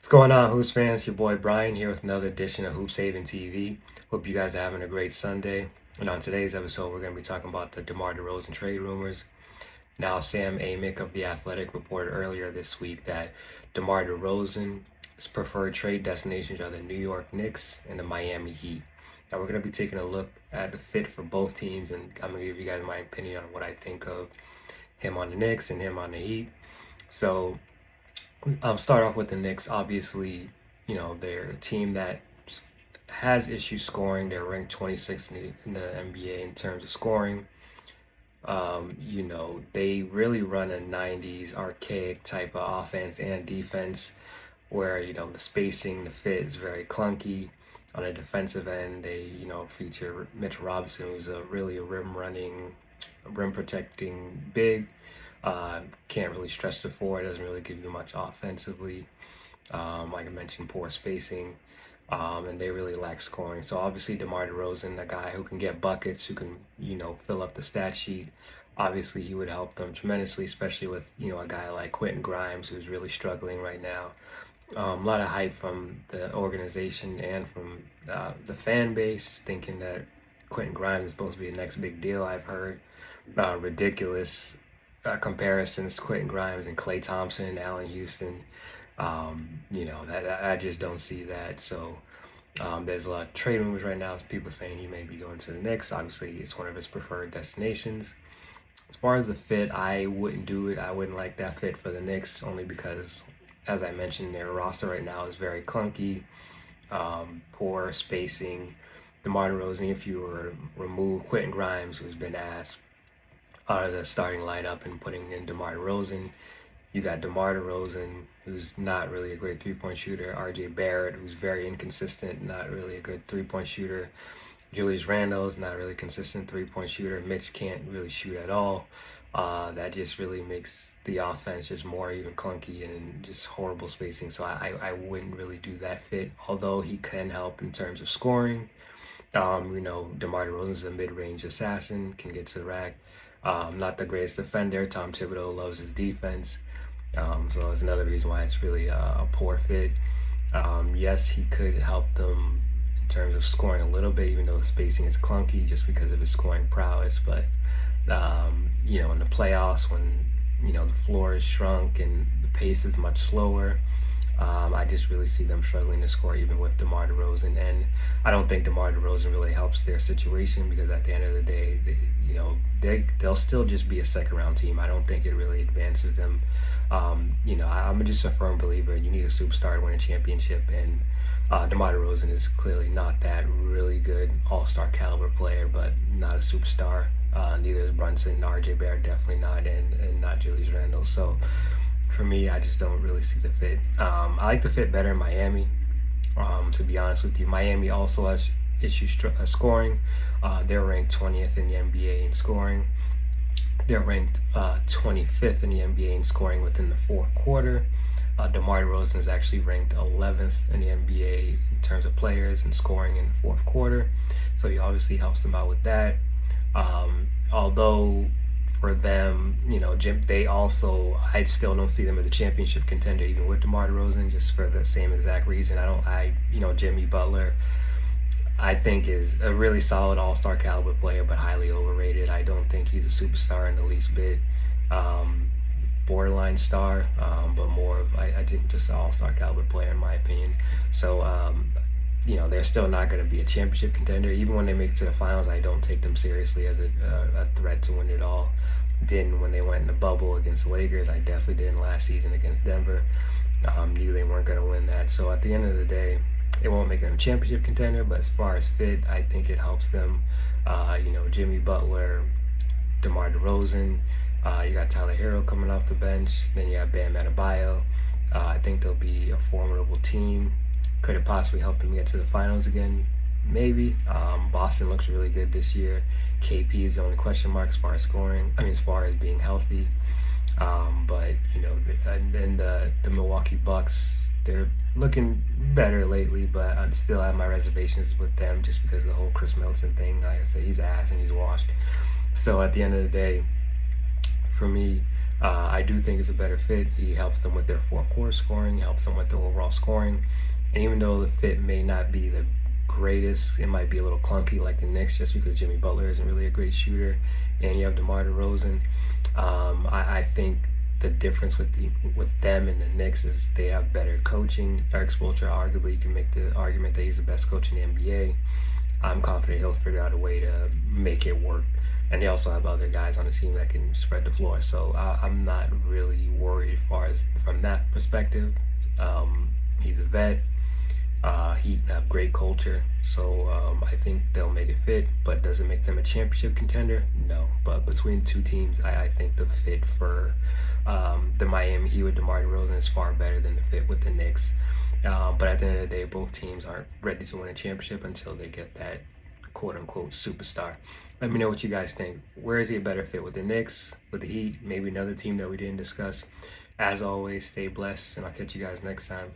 What's going on, Hoops fans? Your boy Brian here with another edition of Hoops Haven TV. Hope you guys are having a great Sunday. And on today's episode, we're going to be talking about the DeMar DeRozan trade rumors. Now, Sam Amick of The Athletic reported earlier this week that DeMar DeRozan's preferred trade destinations are the New York Knicks and the Miami Heat. Now, we're going to be taking a look at the fit for both teams, and I'm going to give you guys my opinion on what I think of him on the Knicks and him on the Heat. So, start off with the Knicks. Obviously, they're a team that has issues scoring. They're ranked 26th in the NBA in terms of scoring. They really run a 90s archaic type of offense and defense where, the spacing, the fit is very clunky. On the defensive end, they, feature Mitch Robinson, who's really a rim protecting big. Can't really stretch the floor. It doesn't really give you much offensively. Like I mentioned, poor spacing, and they really lack scoring. So obviously, DeMar DeRozan, a guy who can get buckets, who can fill up the stat sheet. Obviously, he would help them tremendously, especially with a guy like Quentin Grimes, who's really struggling right now. A lot of hype from the organization and from the fan base, thinking that Quentin Grimes is supposed to be the next big deal. I've heard ridiculous comparisons to Quentin Grimes and Klay Thompson and Allen Houston. That I just don't see that. So there's a lot of trade rumors right now. People saying he may be going to the Knicks. Obviously, it's one of his preferred destinations. As far as the fit, I wouldn't do it. I wouldn't like that fit for the Knicks, only because, as I mentioned, their roster right now is very clunky, poor spacing. DeMar DeRozan, if you were to remove Quentin Grimes, who's been asked out of the starting lineup and putting in DeMar DeRozan, you got DeMar DeRozan, who's not really a great three-point shooter. R.J. Barrett, who's very inconsistent, not really a good three-point shooter. Julius Randle's not really consistent three-point shooter. Mitch can't really shoot at all. That just really makes the offense just more even clunky and just horrible spacing. So I wouldn't really do that fit, although he can help in terms of scoring. DeMar DeRozan's a mid-range assassin, can get to the rack. Not the greatest defender. Tom Thibodeau loves his defense. So it's another reason why it's really a poor fit. Yes, he could help them in terms of scoring a little bit, even though the spacing is clunky just because of his scoring prowess. But, in the playoffs when, the floor is shrunk and the pace is much slower, I just really see them struggling to score even with DeMar DeRozan. And I don't think DeMar DeRozan really helps their situation because at the end of the day, they'll still just be a second-round team. I don't think it really advances them. I'm just a firm believer you need a superstar to win a championship, and DeMar DeRozan is clearly not that really good all-star caliber player, but not a superstar. Neither is Brunson, R.J. Barrett definitely not, and not Julius Randle. So for me, I just don't really see the fit. I like the fit better in Miami, to be honest with you. Miami also has issues scoring. They're ranked 20th in the NBA in scoring. They're ranked 25th in the NBA in scoring within the fourth quarter. DeMar DeRozan is actually ranked 11th in the NBA in terms of players and scoring in the fourth quarter. So he obviously helps them out with that. Although for them, I still don't see them as a championship contender, even with DeMar DeRozan, just for the same exact reason. Jimmy Butler, I think is a really solid all-star caliber player, but highly overrated. I don't think he's a superstar in the least bit. Borderline star, but more of, I think, just an all-star caliber player in my opinion. So, they're still not going to be a championship contender. Even when they make it to the finals, I don't take them seriously as a threat to win it all. Didn't when they went in the bubble against the Lakers. I definitely didn't last season against Denver. Knew they weren't going to win that. So at the end of the day, it won't make them a championship contender, but as far as fit, I think it helps them. Jimmy Butler, DeMar DeRozan, you got Tyler Hero coming off the bench, then you have Bam Adebayo. I think they'll be a formidable team. Could it possibly help them get to the finals again? Maybe. Boston looks really good this year. KP is the only question mark as far as scoring. As far as being healthy. But the Milwaukee Bucks, they're looking better lately, but I still have my reservations with them just because of the whole Chris Middleton thing. Like I said, he's ass and he's washed. So at the end of the day, for me, I do think it's a better fit. He helps them with their fourth quarter scoring, helps them with their overall scoring. And even though the fit may not be the greatest, it might be a little clunky like the Knicks just because Jimmy Butler isn't really a great shooter and you have DeMar DeRozan. I think the difference with them and the Knicks is they have better coaching. Eric Spoelstra, arguably, you can make the argument that he's the best coach in the NBA. I'm confident he'll figure out a way to make it work. And they also have other guys on the team that can spread the floor. So I'm not really worried as far as from that perspective. He's a vet. He have great culture. So I think they'll make it fit. But does it make them a championship contender? No. But between two teams, I think the fit for the Miami Heat with DeMar DeRozan is far better than the fit with the Knicks. But at the end of the day, both teams aren't ready to win a championship until they get that quote unquote superstar. Let me know what you guys think. Where is he a better fit, with the Knicks, with the Heat, maybe another team that we didn't discuss? As always, stay blessed, and I'll catch you guys next time.